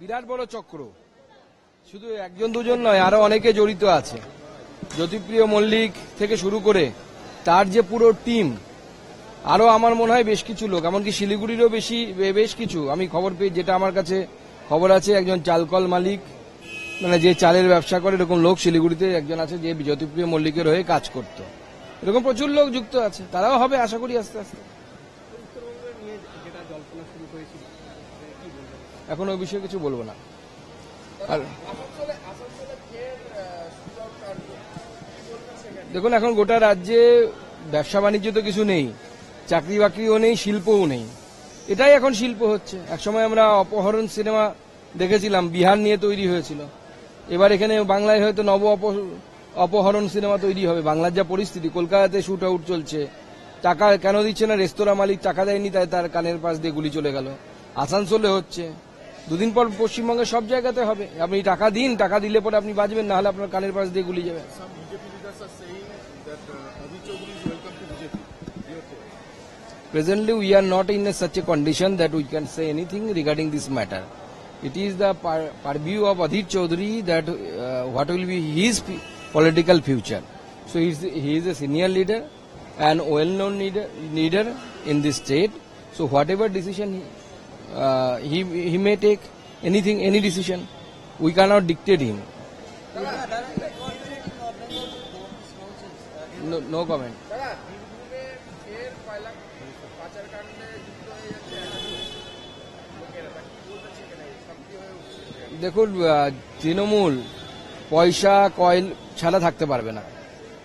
বিরাট বড় চক্র, শুধু একজন দুজন নয়, আরো অনেকে জড়িত আছে। জ্যোতিপ্রিয় মল্লিক থেকে শুরু করে তার যে পুরো টিম, আরো আমার মনে হয় বেশ কিছু লোক, এমনকি শিলিগুড়িরও বেশ কিছু আমি খবর পেয়ে, যেটা আমার কাছে খবর আছে, একজন চালকল মালিক, মানে যে চালের ব্যবসা করে, এরকম লোক শিলিগুড়িতে একজন আছে যে জ্যোতিপ্রিয় মল্লিকের হয়ে কাজ করত। এরকম প্রচুর লোক যুক্ত আছে, তারাও হবে আশা করি আস্তে আস্তে। এখন ওই বিষয়ে কিছু বলবো না। আর দেখুন, এখন গোটা রাজ্যে ব্যবসা বাণিজ্য তো কিছু নেই, চাকরি বাকরিও নেই, শিল্পও নেই। এটাই এখন শিল্প হচ্ছে। একসময় আমরা অপহরণ সিনেমা দেখেছিলাম, বিহার নিয়ে তৈরি হয়েছিল। এবার এখানে বাংলায় হয়তো অপহরণ সিনেমা তৈরি হবে। বাংলার যা পরিস্থিতি, কলকাতাতে শুট আউট চলছে, টাকা কেন দিচ্ছে না? রেস্তোরাঁ মালিক টাকা দেয়নি, তাই তার কানের পাশ দিয়ে গুলি চলে গেল। আসানসোলে হচ্ছে, দুদিন পর পশ্চিমবঙ্গের সব জায়গাতে হবে। আপনি টাকা দিন, টাকা দিলে পরে আপনি বাঁচবেন, না হলে আপনার কানের পাশ দিয়ে গুলি যাবে। Presently, we are not in such a condition that we can say anything regarding this matter. It is the purview of Adhir Chaudhary that what will be his political future. So he is a senior leader and well-known leader in this state. So whatever decision he may take, any decision, we cannot dictate him. No comment. দেখুন, তৃণমূল পয়সা coil ছাড়া থাকতে পারবে না।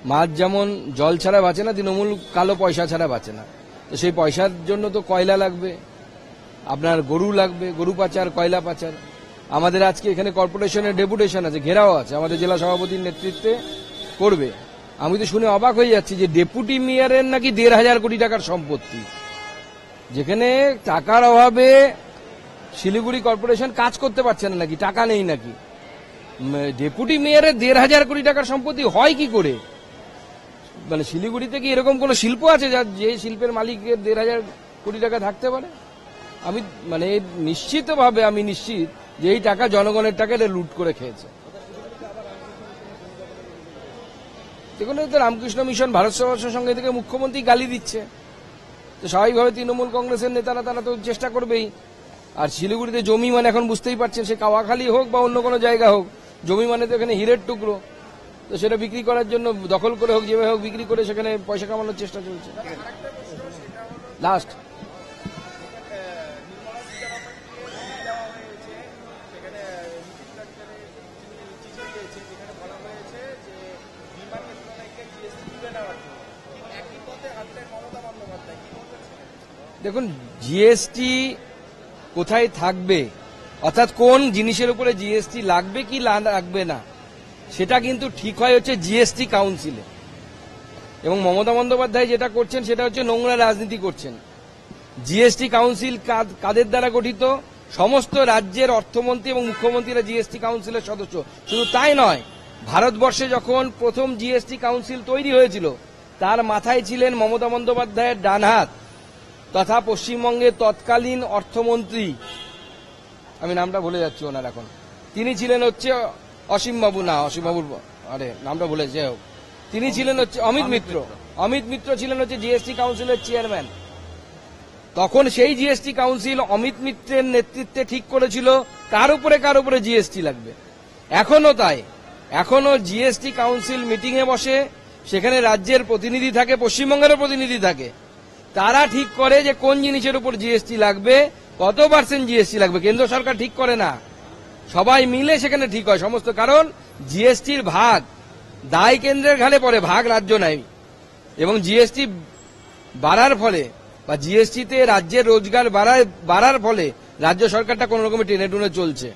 মাছ যেমন জল ছাড়া বাঁচে না, তৃণমূল কালো পয়সা ছাড়া বাঁচে না। তো সেই পয়সার জন্য তো কয়লা লাগবে, আপনার গরু লাগবে, গরু পাচার, কয়লা পাচার। আমাদের আজকে এখানে কর্পোরেশনের ডেপুটেশন আছে, ঘেরাও আছে, আমাদের জেলা সভাপতির নেতৃত্বে করবে। আমি তো শুনে অবাক হয়ে যাচ্ছি যে ডেপুটি মেয়রের নাকি 1,500 কোটি টাকার সম্পত্তি, যেখানে টাকার অভাবে শিলিগুড়ি কর্পোরেশন কাজ করতে পারছে না নাকি, টাকা নেই নাকি? ডেপুটি মেয়রের 1,500 কোটি টাকার সম্পত্তি হয় কি করে? মানে শিলিগুড়িতে কি এরকম কোন শিল্প আছে যে শিল্পের মালিকের 1,500 কোটি টাকা থাকতে পারে? আমি মানে নিশ্চিতভাবে আমি নিশ্চিত যে এই টাকা জনগণের টাকা লুট করে খেয়েছে। দেখুন, তো রামকৃষ্ণ মিশন ভারত সেবাশ্রম সঙ্গে থেকে মুখ্যমন্ত্রী গালি দিচ্ছে, তো স্বাভাবিকভাবে তৃণমূল কংগ্রেসের নেতারা তারা তো চেষ্টা করবেই। আর শিলিগুড়িতে জমি মানে এখন বুঝতেই পারছেন, সে কাওয়াখালী হোক বা অন্য কোনো জায়গা হোক, জমি মানে তো এখানে হীরের টুকরো। তো সেটা বিক্রি করার জন্য দখল করে হোক, যেভাবে হোক বিক্রি করে সেখানে পয়সা কামানোর চেষ্টা চলছে। লাস্ট দেখুন, জিএসটি কোথায় থাকবে, অর্থাৎ কোন জিনিসের উপরে জিএসটি লাগবে কি লাগবে না, সেটা কিন্তু ঠিক হয় হচ্ছে জিএসটি কাউন্সিলে। এবং মমতা বন্দ্যোপাধ্যায় যেটা করছেন সেটা হচ্ছে নোংরা রাজনীতি করছেন। জিএসটি কাউন্সিল কাদের দ্বারা গঠিত? সমস্ত রাজ্যের অর্থমন্ত্রী এবং মুখ্যমন্ত্রীরা জিএসটি কাউন্সিলের সদস্য। শুধু তাই নয়, ভারতবর্ষে যখন প্রথম জিএসটি কাউন্সিল তৈরি হয়েছিল, তার মাথায় ছিলেন মমতা বন্দ্যোপাধ্যায়ের ডান হাত তথা পশ্চিমবঙ্গের তৎকালীন অর্থমন্ত্রী, আমি নামটা ভুলে যাচ্ছি ওনার এখন, তিনি ছিলেন হচ্ছে অসীমবাবু, নামটা ভুলে যাই হোক, তিনি ছিলেন হচ্ছে অমিত মিত্র। অমিত মিত্র ছিলেন হচ্ছে জিএসটি কাউন্সিলের চেয়ারম্যান। তখন সেই জিএসটি কাউন্সিল অমিত মিত্রের নেতৃত্বে ঠিক করেছিল কার উপরে জিএসটি লাগবে। এখনো তাই, এখনো জিএসটি কাউন্সিল মিটিং এ বসে, সেখানে রাজ্যের প্রতিনিধি থাকে, পশ্চিমবঙ্গেরও প্রতিনিধি থাকে, তারা ঠিক করে যে কোন জিনিসের উপর জিএসটি লাগবে, কত % জিএসটি লাগবে। কেন্দ্র সরকার ঠিক করে না, সবাই মিলে সেখানে ঠিক হয় সমস্ত। কারণ জিএসটির ভাগ দায় কেন্দ্রের ঘাড়ে পড়ে, ভাগ রাজ্য নাই। এবং জিএসটি বাড়ার ফলে বা জিএসটিতে রাজ্যের রোজগার বাড়ার ফলে রাজ্য সরকারটা কোন রকমের টেনে টুনে চলছে।